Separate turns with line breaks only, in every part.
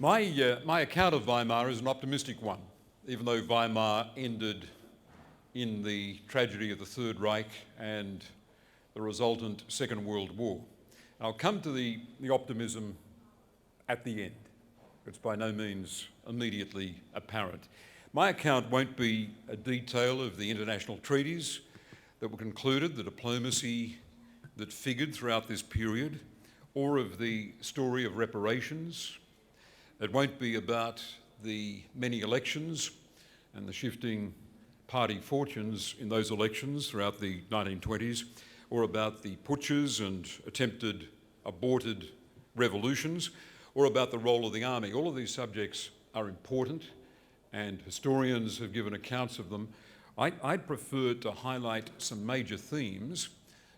My account of Weimar is an optimistic one, even though Weimar ended in the tragedy of the Third Reich and the resultant Second World War. And I'll come to the optimism at the end. It's by no means immediately apparent. My account won't be a detail of the international treaties that were concluded, the diplomacy that figured throughout this period, or of the story of reparations. It won't be about the many elections and the shifting party fortunes in those elections throughout the 1920s, or about the putches and attempted aborted revolutions, or about the role of the army. All of these subjects are important, and historians have given accounts of them. I'd prefer to highlight some major themes,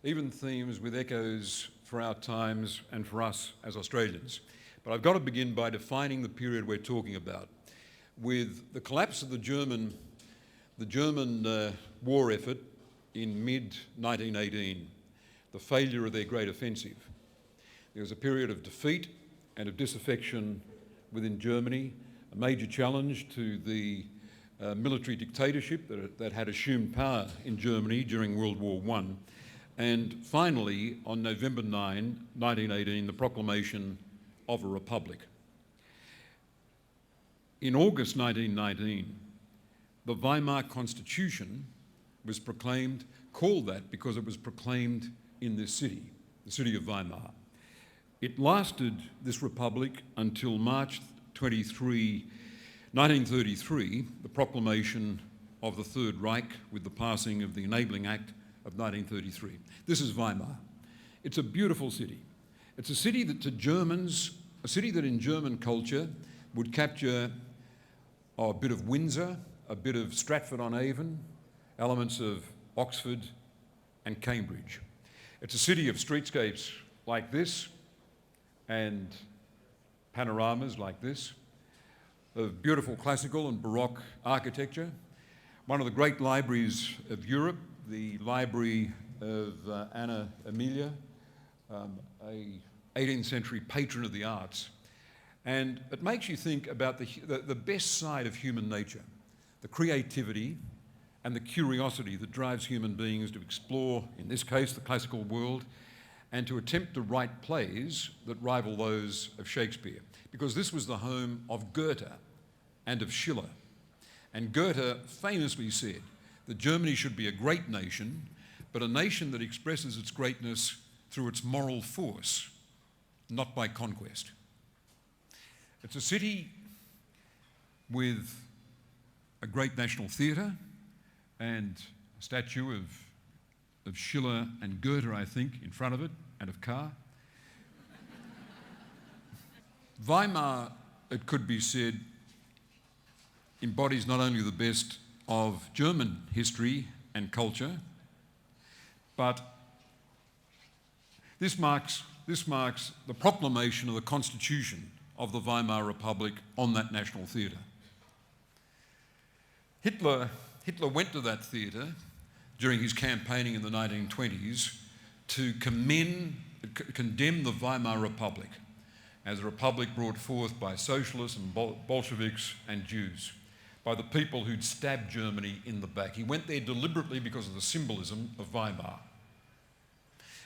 even themes with echoes for our times and for us as Australians. But I've got to begin by defining the period we're talking about. With the collapse of the German war effort in mid-1918, the failure of their great offensive, there was a period of defeat and of disaffection within Germany, a major challenge to the military dictatorship that had assumed power in Germany during World War I. And finally, on November 9, 1918, the proclamation of a republic. In August 1919, the Weimar Constitution was proclaimed, called that because it was proclaimed in this city, the city of Weimar. It lasted, this republic, until March 23, 1933, the proclamation of the Third Reich with the passing of the Enabling Act of 1933. This is Weimar. It's a beautiful city. It's a city that to Germans, a city that in German culture would capture a bit of Windsor, a bit of Stratford-on-Avon, elements of Oxford and Cambridge. It's a city of streetscapes like this and panoramas like this, of beautiful classical and Baroque architecture. One of the great libraries of Europe, the Library of Anna Amelia, a 18th century patron of the arts. And it makes you think about the best side of human nature, the creativity and the curiosity that drives human beings to explore, in this case, the classical world, and to attempt to write plays that rival those of Shakespeare. Because this was the home of Goethe and of Schiller. And Goethe famously said that Germany should be a great nation, but a nation that expresses its greatness through its moral force, not by conquest. It's a city with a great national theatre and a statue of Schiller and Goethe, I think, in front of it, and of Carr. Weimar, it could be said, embodies not only the best of German history and culture, but this marks the proclamation of the Constitution of the Weimar Republic on that national theatre. Hitler went to that theatre during his campaigning in the 1920s to condemn the Weimar Republic as a republic brought forth by socialists and Bolsheviks and Jews, by the people who'd stabbed Germany in the back. He went there deliberately because of the symbolism of Weimar.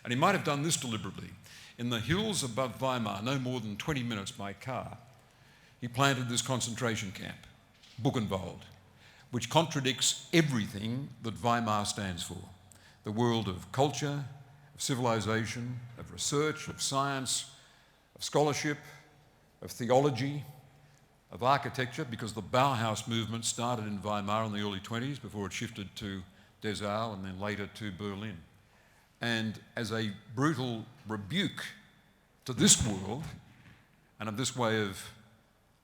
And he might have done this deliberately. In the hills above Weimar, no more than 20 minutes by car, he planted this concentration camp, Buchenwald, which contradicts everything that Weimar stands for. The world of culture, of civilization, of research, of science, of scholarship, of theology, of architecture, because the Bauhaus movement started in Weimar in the early 20s before it shifted to Dessau and then later to Berlin. And as a brutal rebuke to this world and of this way of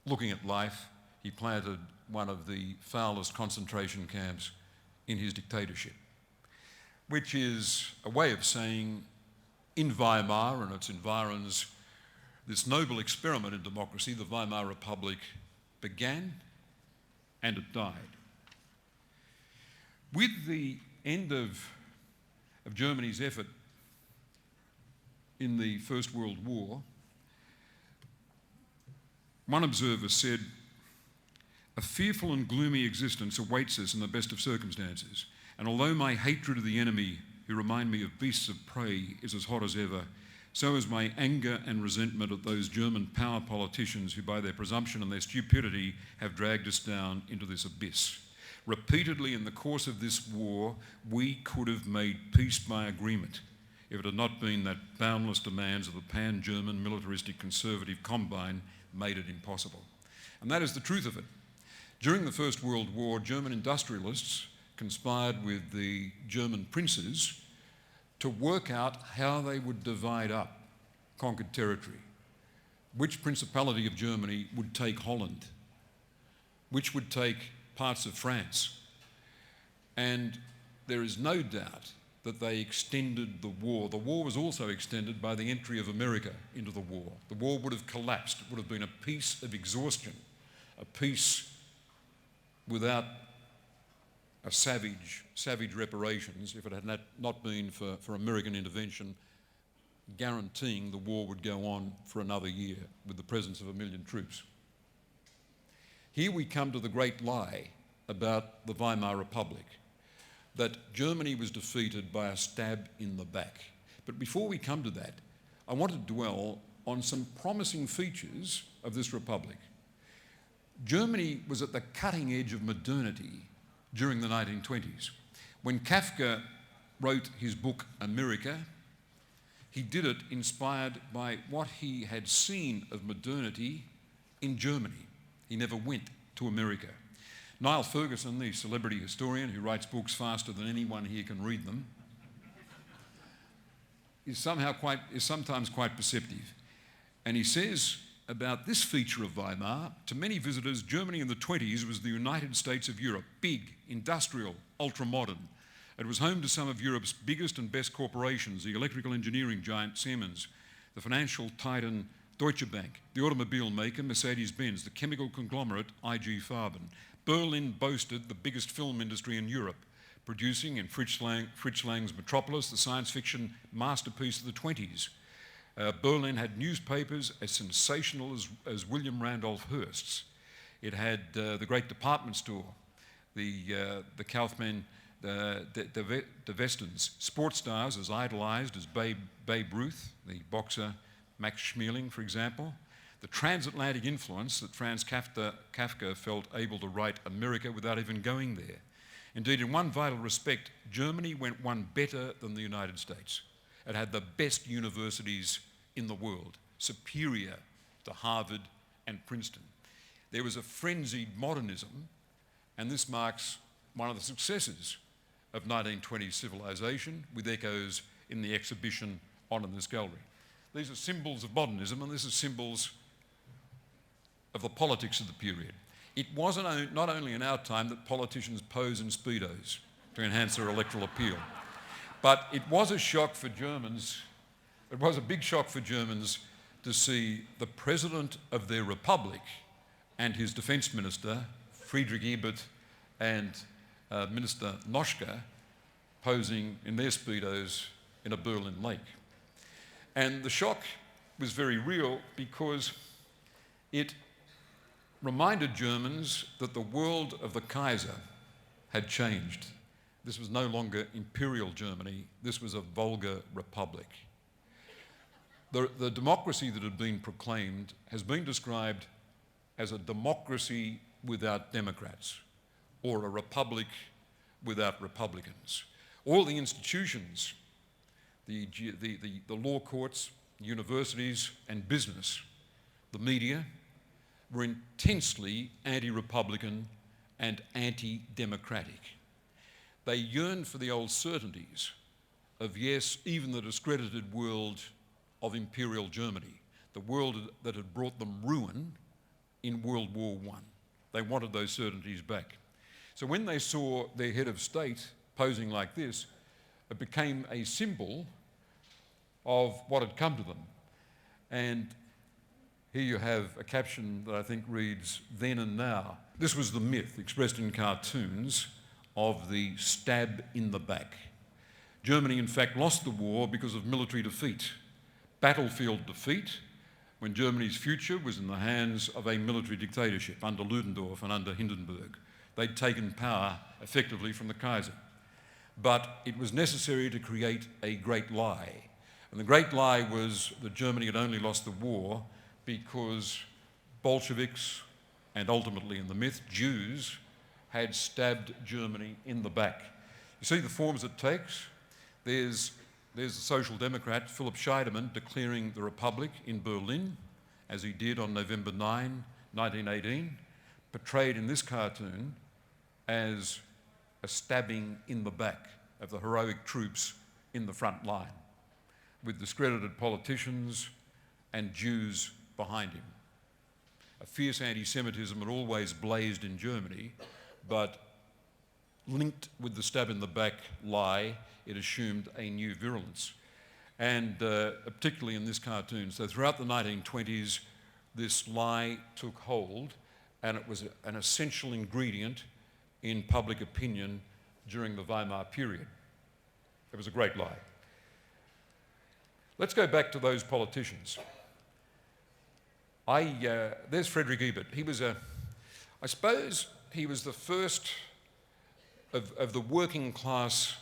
looking at life, he planted one of the foulest concentration camps in his dictatorship, which is a way of saying in Weimar and its environs, this noble experiment in democracy, the Weimar Republic, began and it died. With the end of Germany's effort in the First World War, One observer said, "A fearful and gloomy existence awaits us in the best of circumstances, and although my hatred of the enemy, who remind me of beasts of prey, is as hot as ever, so is my anger and resentment at those German power politicians who by their presumption and their stupidity have dragged us down into this abyss. Repeatedly in the course of this war, we could have made peace by agreement if it had not been that boundless demands of the pan-German militaristic conservative combine made it impossible." And that is the truth of it. During the First World War, German industrialists conspired with the German princes to work out how they would divide up conquered territory. Which principality of Germany would take Holland? Which would take parts of France? And there is no doubt that they extended the war. The war was also extended by the entry of America into the war. The war would have collapsed. It would have been a peace of exhaustion, a peace without a savage reparations if it had not been for American intervention guaranteeing the war would go on for another year with the presence of 1 million troops. Here we come to the great lie about the Weimar Republic, that Germany was defeated by a stab in the back. But before we come to that, I want to dwell on some promising features of this republic. Germany was at the cutting edge of modernity during the 1920s. When Kafka wrote his book America, he did it inspired by what he had seen of modernity in Germany. He never went to America. Niall Ferguson, the celebrity historian who writes books faster than anyone here can read them, is sometimes quite perceptive. And he says about this feature of Weimar, to many visitors, Germany in the 20s was the United States of Europe, big, industrial, ultra-modern. It was home to some of Europe's biggest and best corporations, the electrical engineering giant Siemens, the financial titan Deutsche Bank, the automobile maker Mercedes-Benz, the chemical conglomerate IG Farben. Berlin boasted the biggest film industry in Europe, producing in Fritz Lang's Metropolis the science fiction masterpiece of the 20s. Berlin had newspapers as sensational as William Randolph Hearst's. It had the great department store, the Kaufmann de Westens, sports stars as idolised as Babe Ruth, the boxer Max Schmeling, for example. The transatlantic influence that Franz Kafka felt able to write America without even going there. Indeed, in one vital respect, Germany went one better than the United States. It had the best universities in the world, superior to Harvard and Princeton. There was a frenzied modernism, and this marks one of the successes of 1920s civilization, with echoes in the exhibition on in this gallery. These are symbols of modernism, and this is symbols of the politics of the period. It wasn't not only in our time that politicians pose in Speedos to enhance their electoral appeal, but it was a shock for Germans. It was a big shock for Germans to see the president of their republic and his defence minister, Friedrich Ebert, and Minister Noschke, posing in their Speedos in a Berlin lake. And the shock was very real because it reminded Germans that the world of the Kaiser had changed. This was no longer imperial Germany, this was a vulgar republic. The democracy that had been proclaimed has been described as a democracy without democrats, or a republic without republicans. All the institutions, the law courts, universities and business, the media, were intensely anti-republican and anti-democratic. They yearned for the old certainties of, yes, even the discredited world of imperial Germany, the world that had brought them ruin in World War I. They wanted those certainties back. So when they saw their head of state posing like this, it became a symbol of what had come to them. And here you have a caption that I think reads, "Then and now." This was the myth expressed in cartoons of the stab in the back. Germany, in fact, lost the war because of military defeat, battlefield defeat, when Germany's future was in the hands of a military dictatorship under Ludendorff and under Hindenburg. They'd taken power effectively from the Kaiser. But it was necessary to create a great lie. And the great lie was that Germany had only lost the war because Bolsheviks, and ultimately in the myth, Jews, had stabbed Germany in the back. You see the forms it takes? There's the Social Democrat, Philipp Scheidemann, declaring the Republic in Berlin, as he did on November 9, 1918, portrayed in this cartoon as a stabbing in the back of the heroic troops in the front line, with discredited politicians and Jews behind him. A fierce anti-Semitism had always blazed in Germany, but linked with the stab in the back lie, it assumed a new virulence. And particularly in this cartoon. So throughout the 1920s, this lie took hold, and it was an essential ingredient in public opinion during the Weimar period. It was a great lie. Let's go back to those politicians. There's Friedrich Ebert. I suppose he was the first of the working class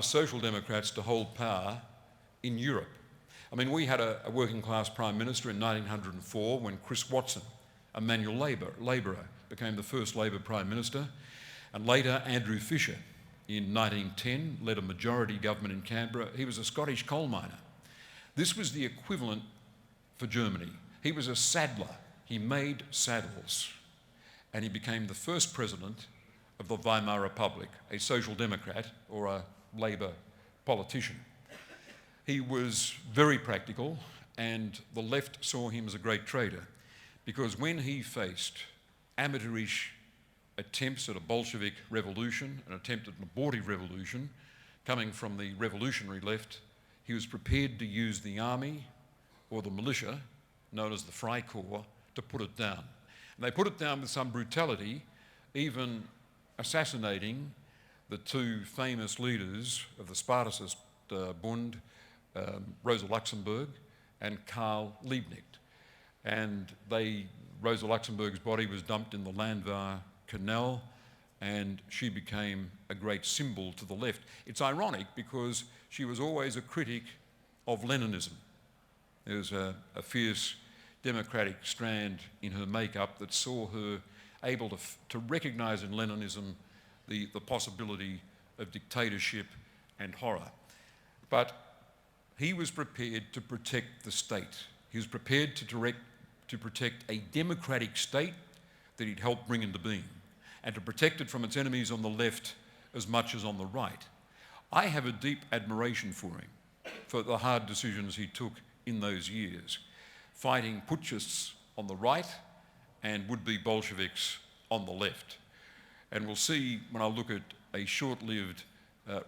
Social Democrats to hold power in Europe. I mean, we had a working class Prime Minister in 1904 when Chris Watson, a manual labourer, became the first Labor Prime Minister, and later Andrew Fisher in 1910 led a majority government in Canberra. He was a Scottish coal miner. This was the equivalent for Germany. He was a saddler. He made saddles, and he became the first president of the Weimar Republic, a Social Democrat or a Labour politician. He was very practical, and the left saw him as a great traitor, because when he faced amateurish attempts at a Bolshevik revolution, an attempt at an abortive revolution coming from the revolutionary left, he was prepared to use the army or the militia, known as the Freikorps, to put it down. And they put it down with some brutality, even assassinating the two famous leaders of the Spartacist Bund, Rosa Luxemburg and Carl Liebknecht. And Rosa Luxemburg's body was dumped in the Landwehr Canal, and she became a great symbol to the left. It's ironic because she was always a critic of Leninism. There was a fierce democratic strand in her makeup that saw her able to recognise in Leninism the possibility of dictatorship and horror. But he was prepared to protect the state. He was prepared to protect a democratic state that he'd helped bring into being, and to protect it from its enemies on the left as much as on the right. I have a deep admiration for him, for the hard decisions he took in those years, fighting putschists on the right and would-be Bolsheviks on the left. And we'll see when I look at a short-lived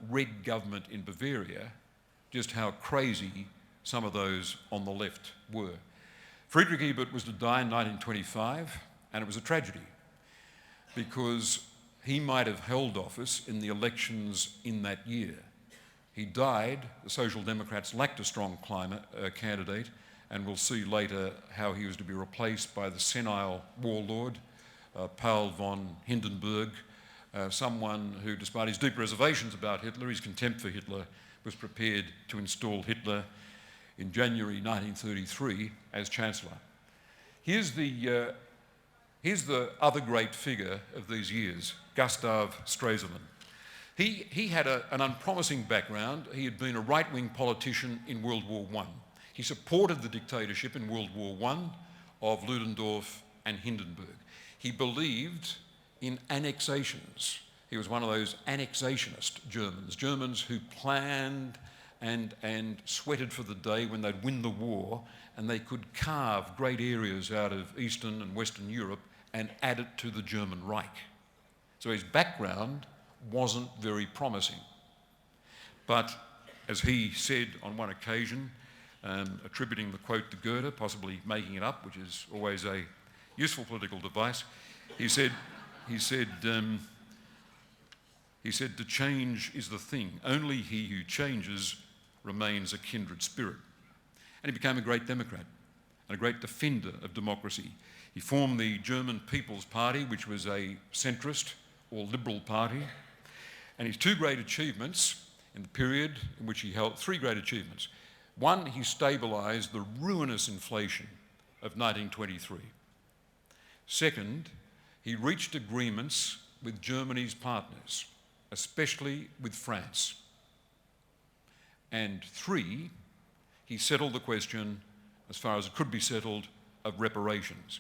Red government in Bavaria just how crazy some of those on the left were. Friedrich Ebert was to die in 1925, and it was a tragedy because he might have held office in the elections in that year. He died. The Social Democrats lacked a strong candidate, and we'll see later how he was to be replaced by the senile warlord, Paul von Hindenburg, someone who, despite his deep reservations about Hitler, his contempt for Hitler, was prepared to install Hitler in January 1933 as Chancellor. Here's the other great figure of these years, Gustav Stresemann. He had an unpromising background. He had been a right-wing politician in World War I. He supported the dictatorship in World War I of Ludendorff and Hindenburg. He believed in annexations. He was one of those annexationist Germans who planned and sweated for the day when they'd win the war and they could carve great areas out of Eastern and Western Europe and add it to the German Reich. So his background wasn't very promising. But as he said on one occasion, attributing the quote to Goethe, possibly making it up, which is always a useful political device, he said, to change is the thing. Only he who changes remains a kindred spirit. And he became a great Democrat. and a great defender of democracy. He formed the German People's Party, which was a centrist or liberal party. And his two great achievements in the period in which he held, three great achievements. One, he stabilised the ruinous inflation of 1923. Second, he reached agreements with Germany's partners, especially with France. And three, he settled the question, as far as it could be settled, of reparations.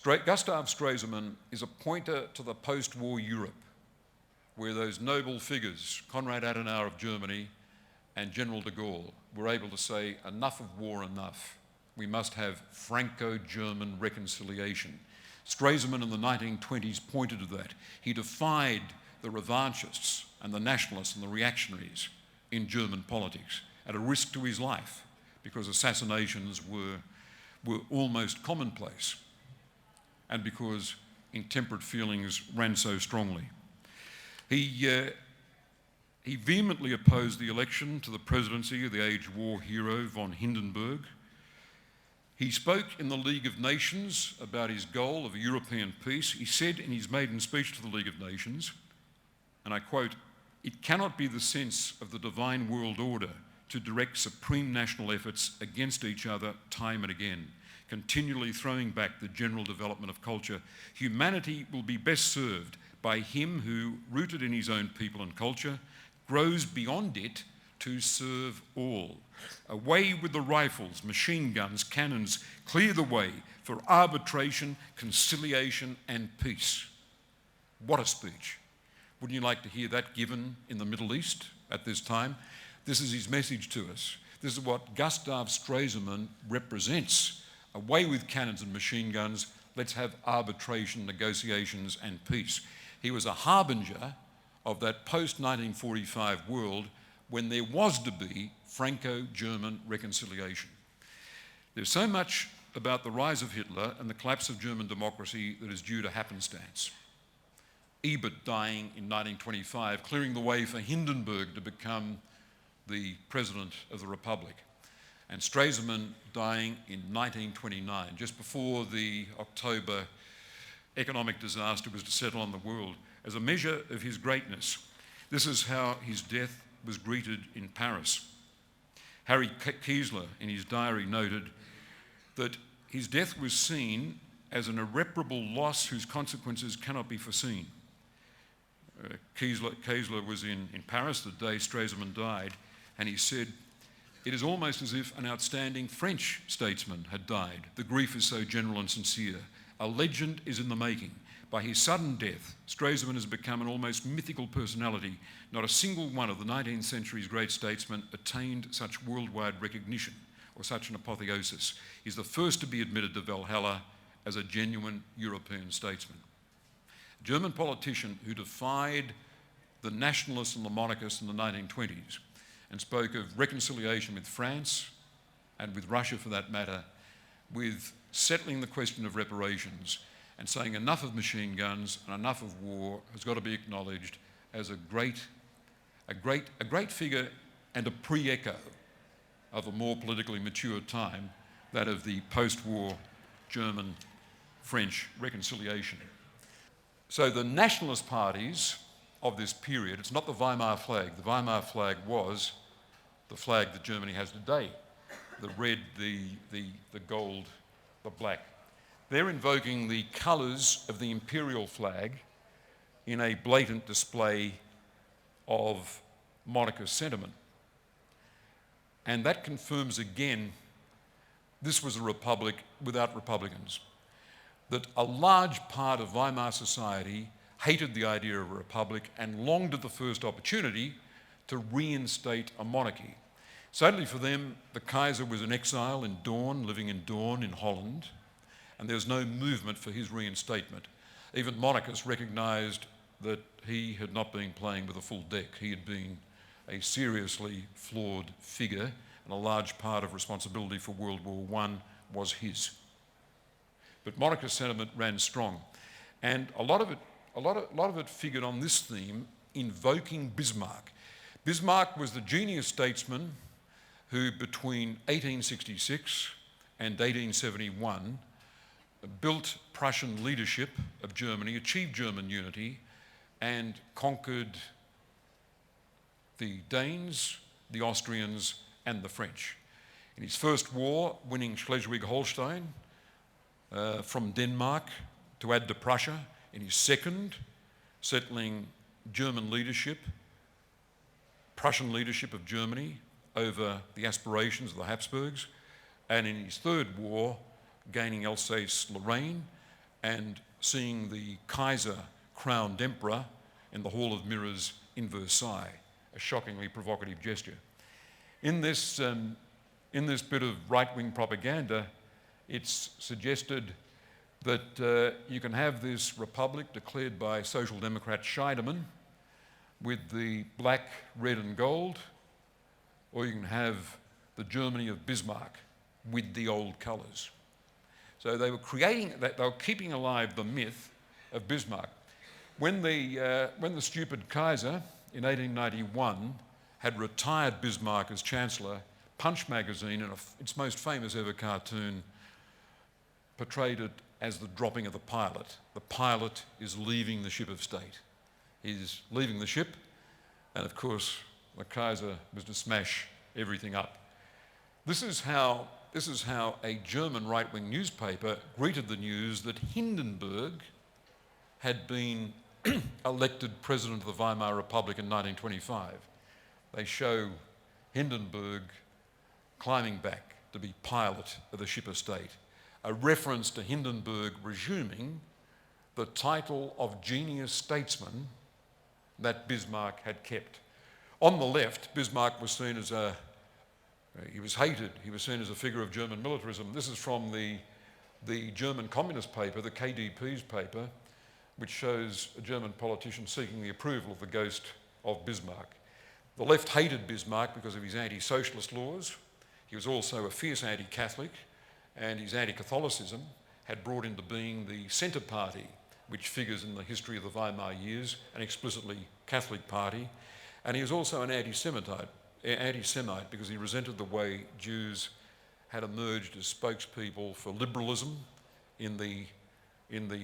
Gustav Stresemann is a pointer to the post-war Europe, where those noble figures, Konrad Adenauer of Germany and General de Gaulle, were able to say, enough of war, enough. We must have Franco-German reconciliation. Stresemann in the 1920s pointed to that. He defied the revanchists and the nationalists and the reactionaries in German politics at a risk to his life, because assassinations were almost commonplace and because intemperate feelings ran so strongly. He vehemently opposed the election to the presidency of the age war hero von Hindenburg. He spoke in the League of Nations about his goal of a European peace. He said in his maiden speech to the League of Nations, and I quote, "It cannot be the sense of the divine world order to direct supreme national efforts against each other time and again, continually throwing back the general development of culture. Humanity will be best served by him who, rooted in his own people and culture, grows beyond it to serve all. Away with the rifles, machine guns, cannons, clear the way for arbitration, conciliation, and peace." What a speech. Wouldn't you like to hear that given in the Middle East at this time? This is his message to us. This is what Gustav Stresemann represents. Away with cannons and machine guns, let's have arbitration, negotiations, and peace. He was a harbinger of that post-1945 world when there was to be Franco-German reconciliation. There's so much about the rise of Hitler and the collapse of German democracy that is due to happenstance. Ebert dying in 1925, clearing the way for Hindenburg to become the president of the Republic, and Stresemann dying in 1929, just before the October economic disaster was to settle on the world. As a measure of his greatness, this is how his death was greeted in Paris. Harry Kiesler, in his diary, noted that his death was seen as an irreparable loss whose consequences cannot be foreseen. Kiesler was in Paris the day Stresemann died, and he said, "It is almost as if an outstanding French statesman had died. The grief is so general and sincere. A legend is in the making. By his sudden death, Stresemann has become an almost mythical personality. Not a single one of the 19th century's great statesmen attained such worldwide recognition or such an apotheosis. He's the first to be admitted to Valhalla as a genuine European statesman." A German politician who defied the nationalists and the monarchists in the 1920s and spoke of reconciliation with France and with Russia for that matter, with settling the question of reparations and saying enough of machine guns and enough of war has got to be acknowledged as a great figure and a pre-echo of a more politically mature time, that of the post-war German-French reconciliation. So the nationalist parties of this period, it's not the Weimar flag. The Weimar flag was the flag that Germany has today, the red, the gold, the black. They're invoking the colours of the imperial flag in a blatant display of monarchist sentiment. And that confirms again, this was a republic without republicans, that a large part of Weimar society hated the idea of a republic and longed at the first opportunity to reinstate a monarchy. Sadly for them, the Kaiser was in exile in Doorn, living in Doorn in Holland, and there was no movement for his reinstatement. Even monarchists recognised that he had not been playing with a full deck. He had been a seriously flawed figure, and a large part of responsibility for World War I was his. But monarchist sentiment ran strong, and a lot of it figured on this theme, invoking Bismarck. Bismarck was the genius statesman who, between 1866 and 1871 built Prussian leadership of Germany, achieved German unity, and conquered the Danes, the Austrians, and the French. In his first war, winning Schleswig-Holstein from Denmark to add to Prussia. In his second, settling German leadership, Prussian leadership of Germany over the aspirations of the Habsburgs. And in his third war, gaining Alsace-Lorraine and seeing the Kaiser crowned emperor in the Hall of Mirrors in Versailles, a shockingly provocative gesture. In this bit of right-wing propaganda, it's suggested that you can have this republic declared by Social Democrat Scheidemann with the black, red and gold, or you can have the Germany of Bismarck with the old colours. So they were keeping alive the myth of Bismarck. When the stupid Kaiser in 1891 had retired Bismarck as Chancellor, Punch magazine, in its most famous ever cartoon, portrayed it as the dropping of the pilot. The pilot is leaving the ship of state. He's leaving the ship, and of course, the Kaiser was to smash everything up. This is how a German right-wing newspaper greeted the news that Hindenburg had been elected president of the Weimar Republic in 1925. They show Hindenburg climbing back to be pilot of the ship of state, a reference to Hindenburg resuming the title of genius statesman that Bismarck had kept. On the left, Bismarck was seen as he was hated. He was seen as a figure of German militarism. This is from the German communist paper, the KDP's paper, which shows a German politician seeking the approval of the ghost of Bismarck. The left hated Bismarck because of his anti-socialist laws. He was also a fierce anti-Catholic, and his anti-Catholicism had brought into being the Centre Party, which figures in the history of the Weimar years, an explicitly Catholic party. And he was also an anti-Semite because he resented the way Jews had emerged as spokespeople for liberalism in the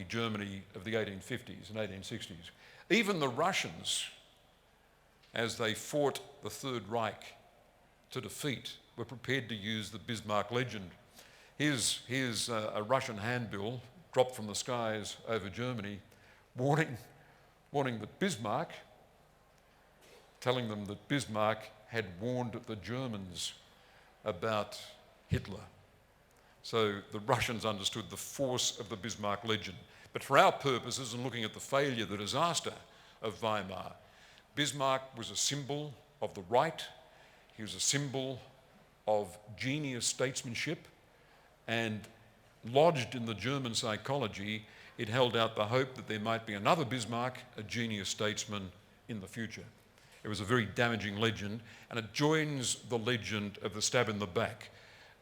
Germany of the 1850s and 1860s. Even the Russians, as they fought the Third Reich to defeat, were prepared to use the Bismarck legend. Here's a Russian handbill dropped from the skies over Germany, warning that Bismarck, telling them that Bismarck had warned the Germans about Hitler. So the Russians understood the force of the Bismarck legend. But for our purposes, and looking at the failure, the disaster of Weimar, Bismarck was a symbol of the right. He was a symbol of genius statesmanship, and lodged in the German psychology, it held out the hope that there might be another Bismarck, a genius statesman, in the future. It was a very damaging legend, and it joins the legend of the stab in the back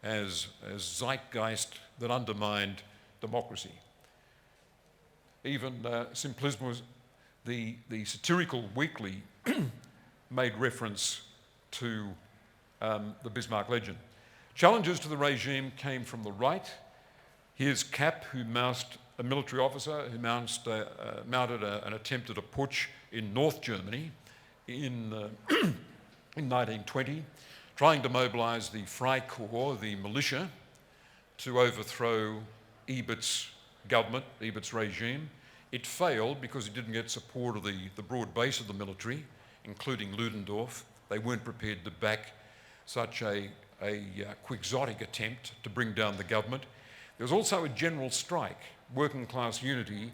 as zeitgeist that undermined democracy. Even Simplismus, the satirical weekly, made reference to the Bismarck legend. Challenges to the regime came from the right. Here's Kapp, who moused a military officer who mounted an attempt at a putsch in North Germany in 1920, trying to mobilise the Freikorps, the militia, to overthrow Ebert's government, Ebert's regime. It failed because it didn't get support of the broad base of the military, including Ludendorff. They weren't prepared to back such a quixotic attempt to bring down the government. There was also a general strike, working class unity,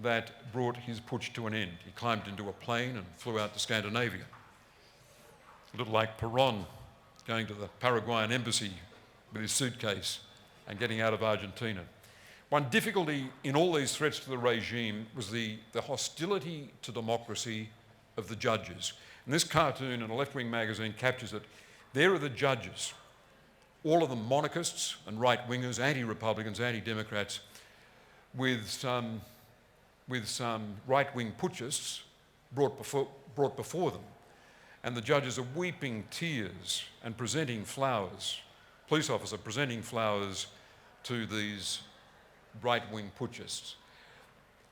that brought his putsch to an end. He climbed into a plane and flew out to Scandinavia. A little like Perón going to the Paraguayan embassy with his suitcase and getting out of Argentina. One difficulty in all these threats to the regime was the hostility to democracy of the judges. And this cartoon in a left-wing magazine captures it. There are the judges, all of them monarchists and right-wingers, anti-republicans, anti-democrats, with some right-wing putschists brought before them. And the judges are weeping tears and presenting flowers, police officer presenting flowers to these right-wing putschists.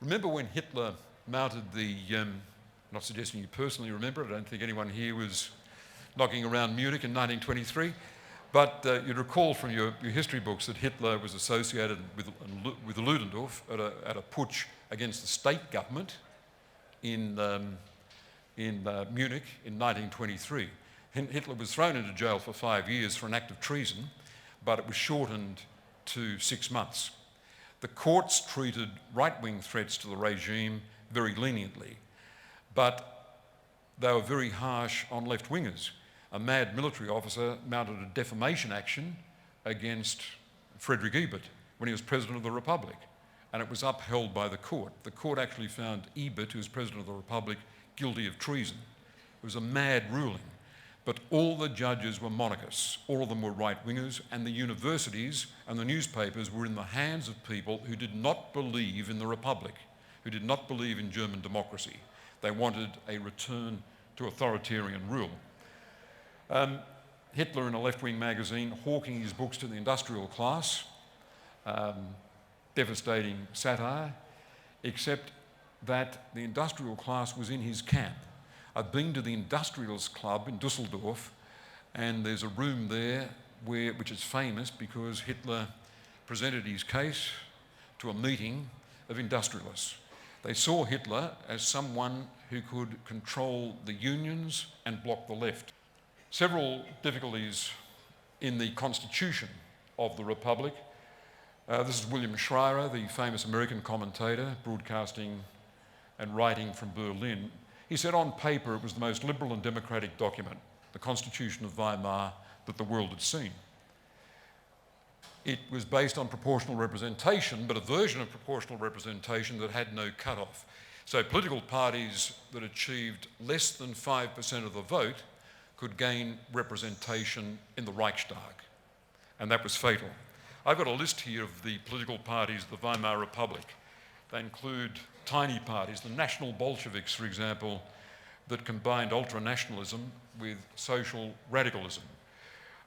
Remember when Hitler mounted the, not suggesting you personally remember it, I don't think anyone here was knocking around Munich in 1923, but you'd recall from your history books that Hitler was associated with Ludendorff at a putsch against the state government in Munich in 1923. Hitler was thrown into jail for 5 years for an act of treason, but it was shortened to 6 months. The courts treated right-wing threats to the regime very leniently, but they were very harsh on left-wingers. A mad military officer mounted a defamation action against Friedrich Ebert when he was President of the Republic, and it was upheld by the court. The court actually found Ebert, who was President of the Republic, guilty of treason. It was a mad ruling, but all the judges were monarchists. All of them were right-wingers, and the universities and the newspapers were in the hands of people who did not believe in the Republic, who did not believe in German democracy. They wanted a return to authoritarian rule. Hitler in a left-wing magazine hawking his books to the industrial class, devastating satire, except that the industrial class was in his camp. I've been to the Industrials Club in Dusseldorf, and there's a room there which is famous because Hitler presented his case to a meeting of industrialists. They saw Hitler as someone who could control the unions and block the left. Several difficulties in the constitution of the Republic. This is William Schreier, the famous American commentator, broadcasting and writing from Berlin. He said on paper it was the most liberal and democratic document, the Constitution of Weimar, that the world had seen. It was based on proportional representation, but a version of proportional representation that had no cutoff. So political parties that achieved less than 5% of the vote could gain representation in the Reichstag, and that was fatal. I've got a list here of the political parties of the Weimar Republic. They include tiny parties, the National Bolsheviks, for example, that combined ultranationalism with social radicalism.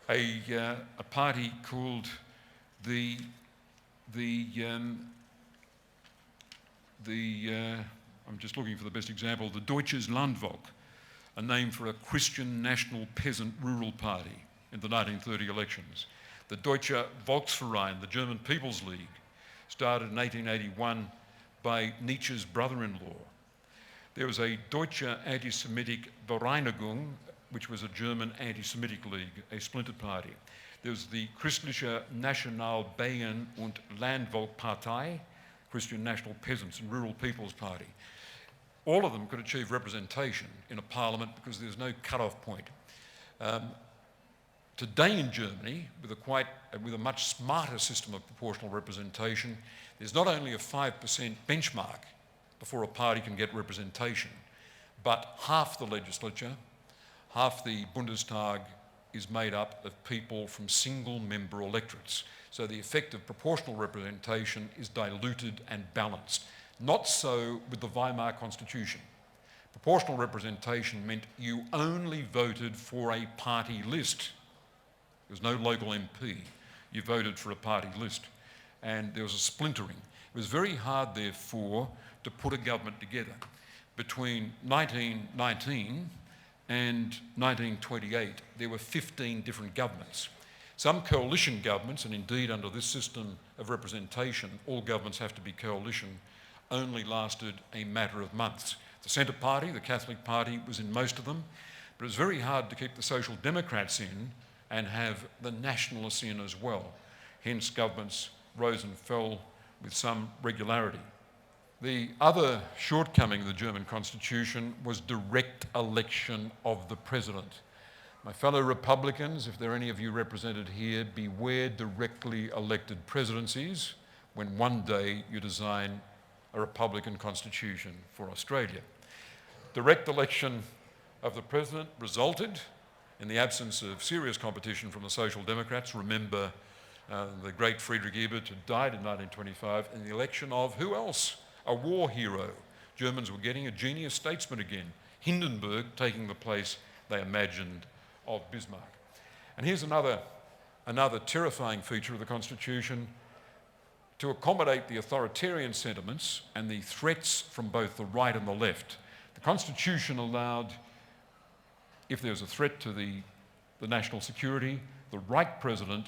A party called I'm just looking for the best example, the Deutsches Landvolk, a name for a Christian national peasant rural party in the 1930 elections. The Deutsche Volksverein, the German People's League, started in 1881 by Nietzsche's brother-in-law. There was a Deutsche Antisemitic Vereinigung, which was a German anti-Semitic league, a splintered party. There was the Christliche Nationalbauern- und Landvolkpartei, Christian National Peasants and Rural People's Party. All of them could achieve representation in a parliament because there's no cut-off point. Today in Germany, with a much smarter system of proportional representation, there's not only a 5% benchmark before a party can get representation, but half the legislature, half the Bundestag is made up of people from single-member electorates. So the effect of proportional representation is diluted and balanced. Not so with the Weimar Constitution. Proportional representation meant you only voted for a party list. There was no local MP. You voted for a party list. And there was a splintering. It was very hard, therefore, to put a government together. Between 1919 and 1928, there were 15 different governments. Some coalition governments, and indeed under this system of representation, all governments have to be coalition, only lasted a matter of months. The Centre Party, the Catholic Party, was in most of them, but it was very hard to keep the Social Democrats in and have the Nationalists in as well. Hence, governments rose and fell with some regularity. The other shortcoming of the German Constitution was direct election of the president. My fellow Republicans, if there are any of you represented here, beware directly elected presidencies when one day you design a Republican Constitution for Australia. Direct election of the president resulted in the absence of serious competition from the Social Democrats. Remember the great Friedrich Ebert had died in 1925 in the election of who else? A war hero. Germans were getting a genius statesman again, Hindenburg taking the place they imagined of Bismarck. And here's another terrifying feature of the Constitution. to accommodate the authoritarian sentiments and the threats from both the right and the left. The Constitution allowed, if there was a threat to the national security, the right president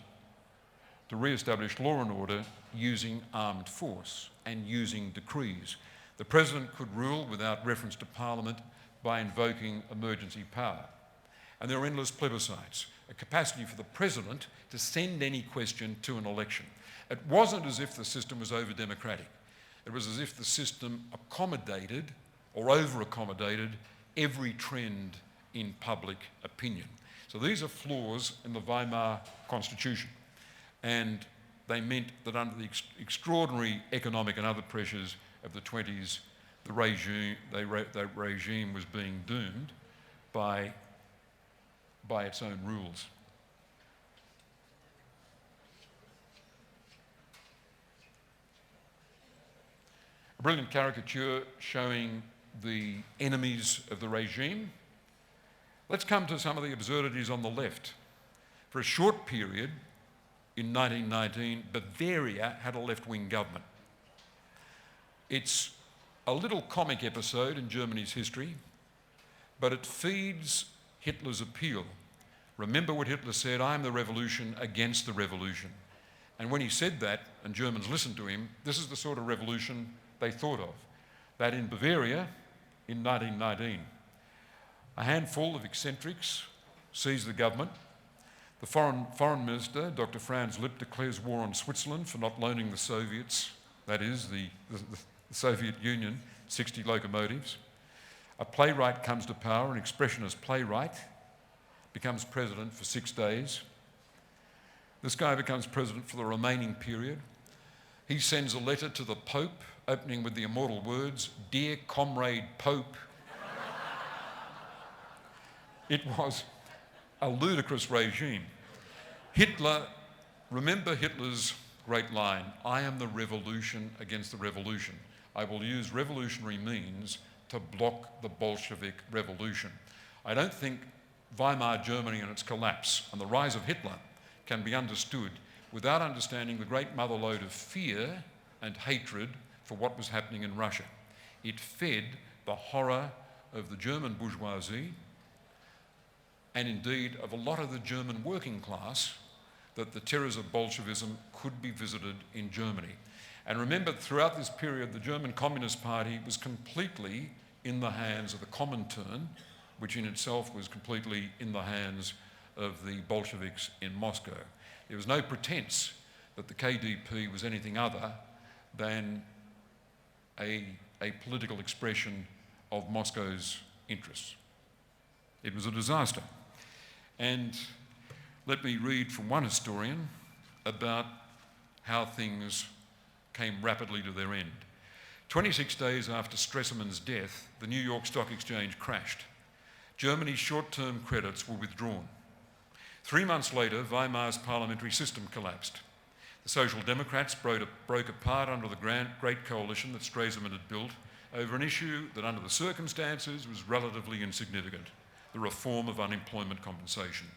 to re-establish law and order using armed force and using decrees. The president could rule without reference to Parliament by invoking emergency power. And there were endless plebiscites, a capacity for the president to send any question to an election. It wasn't as if the system was over-democratic. It was as if the system accommodated or over-accommodated every trend in public opinion. So these are flaws in the Weimar Constitution. And they meant that under the extraordinary economic and other pressures of the 20s, the regime was being doomed by its own rules. A brilliant caricature showing the enemies of the regime. Let's come to some of the absurdities on the left. For a short period, in 1919, Bavaria had a left-wing government. It's a little comic episode in Germany's history, but it feeds Hitler's appeal. Remember what Hitler said, "I am the revolution against the revolution." And when he said that, and Germans listened to him, this is the sort of revolution they thought of. That in Bavaria, in 1919, a handful of eccentrics seized the government. The foreign minister, Dr. Franz Lipp, declares war on Switzerland for not loaning the Soviets, that is, the Soviet Union, 60 locomotives. A playwright comes to power, an expressionist playwright, becomes president for 6 days. This guy becomes president for the remaining period. He sends a letter to the Pope, opening with the immortal words, "Dear Comrade Pope." It was a ludicrous regime. Remember Hitler's great line, "I am the revolution against the revolution. I will use revolutionary means to block the Bolshevik revolution." I don't think Weimar Germany and its collapse and the rise of Hitler can be understood without understanding the great motherlode of fear and hatred for what was happening in Russia. It fed the horror of the German bourgeoisie and indeed of a lot of the German working class that the terrors of Bolshevism could be visited in Germany. And remember, throughout this period, the German Communist Party was completely in the hands of the Comintern, which in itself was completely in the hands of the Bolsheviks in Moscow. There was no pretense that the KDP was anything other than a political expression of Moscow's interests. It was a disaster. And let me read from one historian about how things came rapidly to their end. 26 days after Stresemann's death, the New York Stock Exchange crashed. Germany's short-term credits were withdrawn. 3 months later, Weimar's parliamentary system collapsed. The Social Democrats broke apart under the great coalition that Stresemann had built over an issue that under the circumstances was relatively insignificant, the reform of unemployment compensation.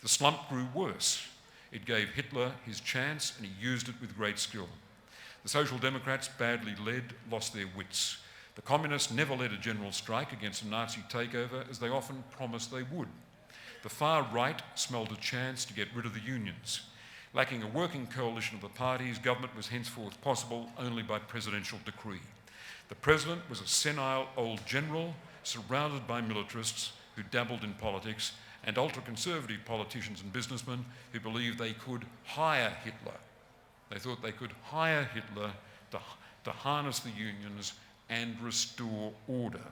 The slump grew worse. It gave Hitler his chance and he used it with great skill. The Social Democrats, badly led, lost their wits. The Communists never led a general strike against a Nazi takeover as they often promised they would. The far right smelled a chance to get rid of the unions. Lacking a working coalition of the parties, government was henceforth possible only by presidential decree. The president was a senile old general surrounded by militarists who dabbled in politics and ultra-conservative politicians and businessmen who believed they could hire Hitler. They thought they could hire Hitler to harness the unions and restore order.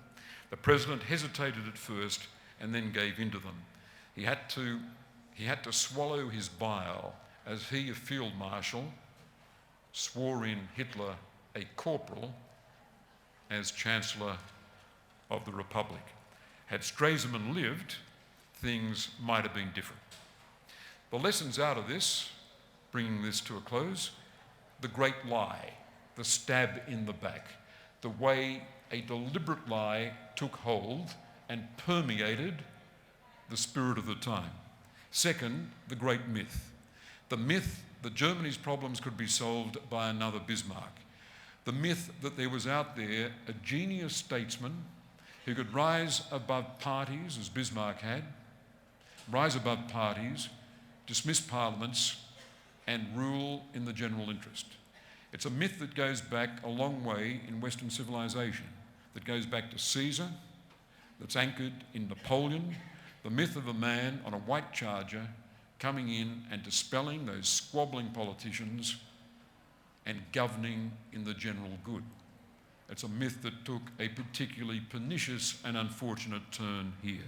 The president hesitated at first and then gave in to them. He had to swallow his bile as he, a field marshal, swore in Hitler a corporal as Chancellor of the Republic. Had Stresemann lived, things might have been different. The lessons out of this, bringing this to a close, the great lie, the stab in the back, the way a deliberate lie took hold and permeated the spirit of the time. Second, the great myth. The myth that Germany's problems could be solved by another Bismarck. The myth that there was out there a genius statesman who could rise above parties, as Bismarck had, rise above parties, dismiss parliaments, and rule in the general interest. It's a myth that goes back a long way in Western civilization, that goes back to Caesar, that's anchored in Napoleon, the myth of a man on a white charger coming in and dispelling those squabbling politicians and governing in the general good. It's a myth that took a particularly pernicious and unfortunate turn here.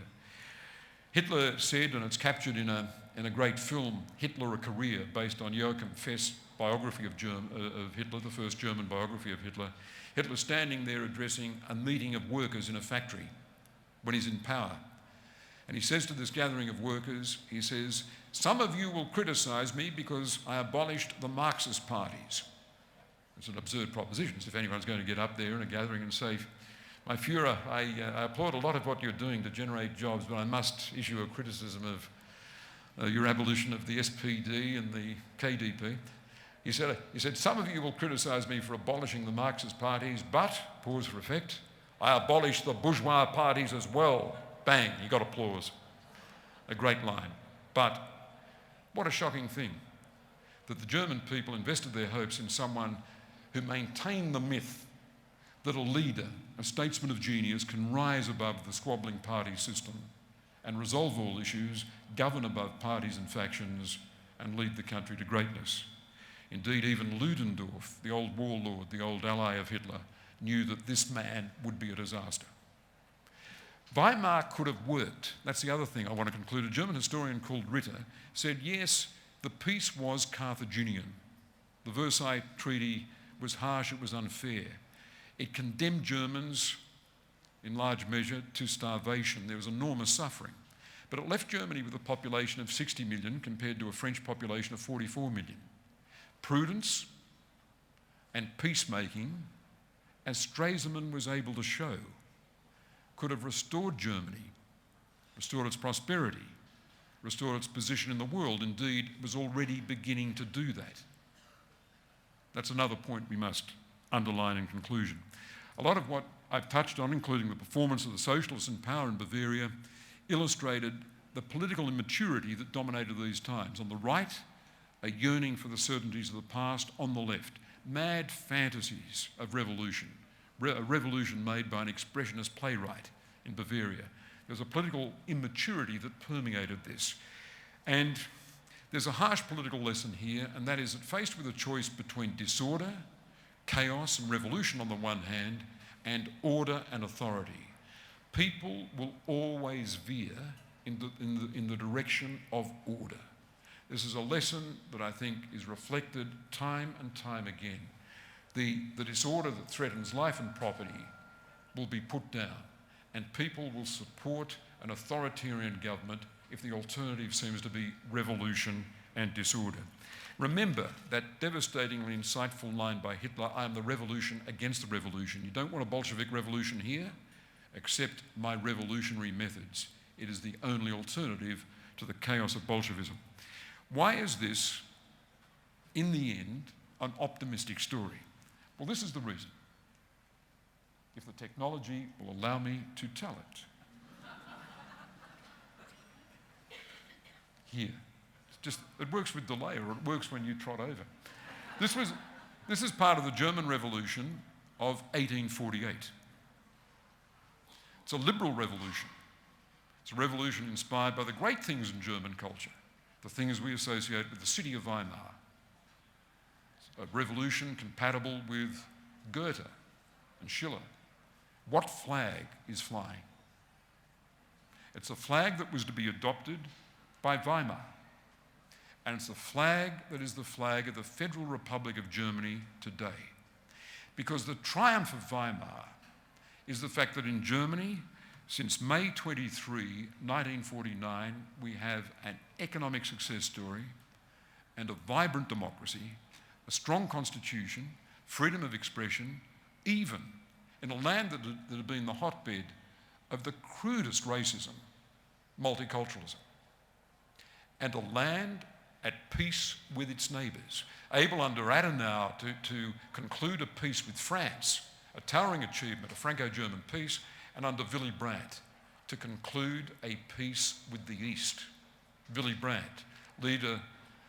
Hitler said, and it's captured in a great film, Hitler: A Career, based on Joachim Fest's biography of Hitler, the first German biography of Hitler. Hitler standing there addressing a meeting of workers in a factory when he's in power. And he says to this gathering of workers, he says, "Some of you will criticise me because I abolished the Marxist parties." It's an absurd proposition. So if anyone's going to get up there in a gathering and say, "My Führer, I applaud a lot of what you're doing to generate jobs, but I must issue a criticism of your abolition of the SPD and the KDP." He said, "Some of you will criticise me for abolishing the Marxist parties, but," pause for effect, "I abolished the bourgeois parties as well." Bang, he got applause. A great line. But what a shocking thing that the German people invested their hopes in someone who maintained the myth that a leader, a statesman of genius, can rise above the squabbling party system and resolve all issues, govern above parties and factions, and lead the country to greatness. Indeed, even Ludendorff, the old warlord, the old ally of Hitler, knew that this man would be a disaster. Weimar could have worked. That's the other thing I want to conclude. A German historian called Ritter said, yes, the peace was Carthaginian. The Versailles Treaty was harsh, it was unfair. It condemned Germans, in large measure, to starvation. There was enormous suffering. But it left Germany with a population of 60 million compared to a French population of 44 million. Prudence and peacemaking, as Stresemann was able to show, could have restored Germany, restored its prosperity, restored its position in the world. Indeed, it was already beginning to do that. That's another point we must underline in conclusion. A lot of what I've touched on, including the performance of the socialists in power in Bavaria, illustrated the political immaturity that dominated these times. On the right, a yearning for the certainties of the past. On the left, mad fantasies of revolution, a revolution made by an expressionist playwright in Bavaria. There's a political immaturity that permeated this. And there's a harsh political lesson here, and that is that faced with a choice between disorder, chaos and revolution on the one hand, and order and authority, people will always veer in the direction of order. This is a lesson that I think is reflected time and time again. The disorder that threatens life and property will be put down, and people will support an authoritarian government if the alternative seems to be revolution and disorder. Remember that devastatingly insightful line by Hitler, "I am the revolution against the revolution." You don't want a Bolshevik revolution here? Accept my revolutionary methods. It is the only alternative to the chaos of Bolshevism. Why is this, in the end, an optimistic story? Well, this is the reason. If the technology will allow me to tell it. Here. It works with delay, or it works when you trot over. This is part of the German Revolution of 1848. It's a liberal revolution. It's a revolution inspired by the great things in German culture, the things we associate with the city of Weimar. It's a revolution compatible with Goethe and Schiller. What flag is flying? It's a flag that was to be adopted by Weimar. And it's the flag that is the flag of the Federal Republic of Germany today. Because the triumph of Weimar is the fact that in Germany, since May 23, 1949, we have an economic success story and a vibrant democracy, a strong constitution, freedom of expression, even in a land that had been the hotbed of the crudest racism, multiculturalism, and a land at peace with its neighbours, able under Adenauer to conclude a peace with France, a towering achievement, a Franco-German peace, and under Willy Brandt to conclude a peace with the East. Willy Brandt, leader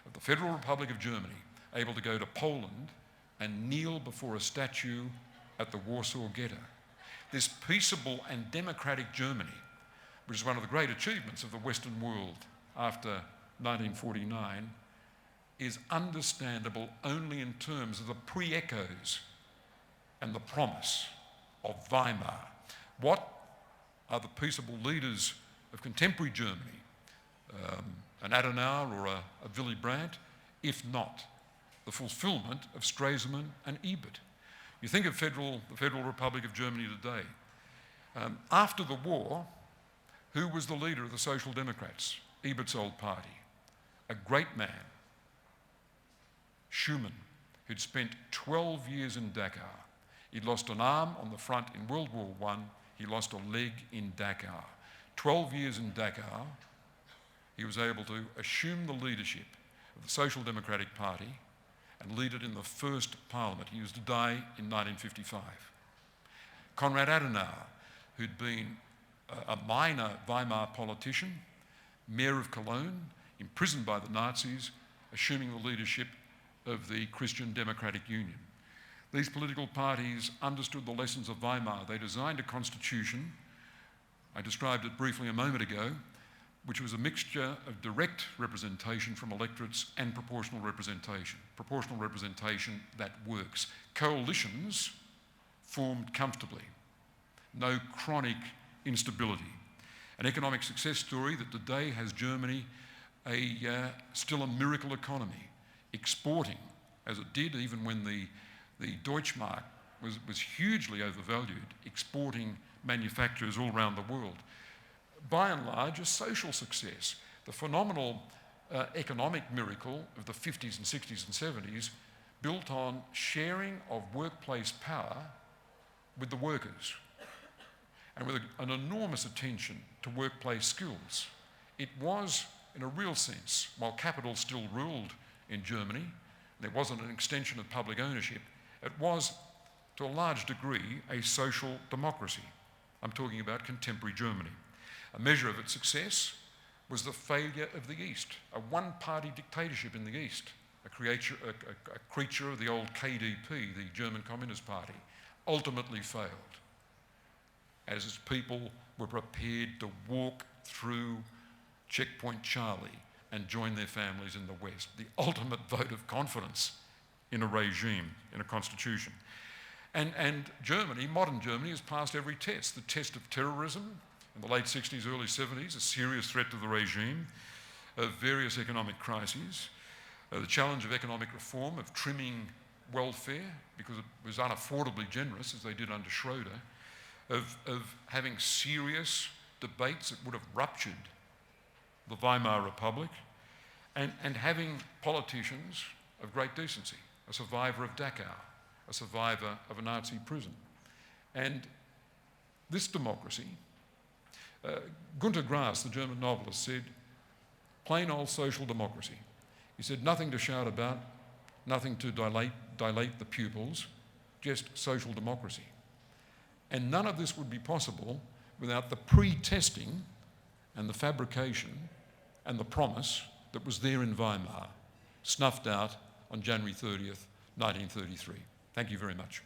of the Federal Republic of Germany, able to go to Poland and kneel before a statue at the Warsaw Ghetto. This peaceable and democratic Germany, which is one of the great achievements of the Western world after 1949, is understandable only in terms of the pre-echoes and the promise of Weimar. What are the peaceable leaders of contemporary Germany, an Adenauer or a Willy Brandt, if not the fulfilment of Stresemann and Ebert? You think of the Federal Republic of Germany today. After the war, who was the leader of the Social Democrats? Ebert's old party. A great man, Schumann, who'd spent 12 years in Dachau. He'd lost an arm on the front in World War I. He lost a leg in Dachau. 12 years in Dachau, he was able to assume the leadership of the Social Democratic Party and lead it in the first parliament. He was to die in 1955. Konrad Adenauer, who'd been a minor Weimar politician, mayor of Cologne, imprisoned by the Nazis, assuming the leadership of the Christian Democratic Union. These political parties understood the lessons of Weimar. They designed a constitution, I described it briefly a moment ago, which was a mixture of direct representation from electorates and proportional representation that works. Coalitions formed comfortably, no chronic instability. An economic success story that today has Germany still a miracle economy, exporting, as it did even when the Deutschmark was hugely overvalued, exporting manufacturers all around the world. By and large, a social success. The phenomenal economic miracle of the 50s and 60s and 70s built on sharing of workplace power with the workers and with an enormous attention to workplace skills. It was, in a real sense, while capital still ruled in Germany, there wasn't an extension of public ownership, it was, to a large degree, a social democracy. I'm talking about contemporary Germany. A measure of its success was the failure of the East, a one-party dictatorship in the East, a creature of the old KDP, the German Communist Party, ultimately failed, as its people were prepared to walk through Checkpoint Charlie and join their families in the West. The ultimate vote of confidence in a regime, in a constitution. And Germany, modern Germany, has passed every test. The test of terrorism in the late 60s, early 70s, a serious threat to the regime, of various economic crises, the challenge of economic reform, of trimming welfare because it was unaffordably generous, as they did under Schroeder, of having serious debates that would have ruptured the Weimar Republic, and having politicians of great decency, a survivor of Dachau, a survivor of a Nazi prison. And this democracy, Günter Grass, the German novelist, said, plain old social democracy. He said, nothing to shout about, nothing to dilate the pupils, just social democracy. And none of this would be possible without the pre-testing and the fabrication and the promise that was there in Weimar, snuffed out on January 30th, 1933. Thank you very much.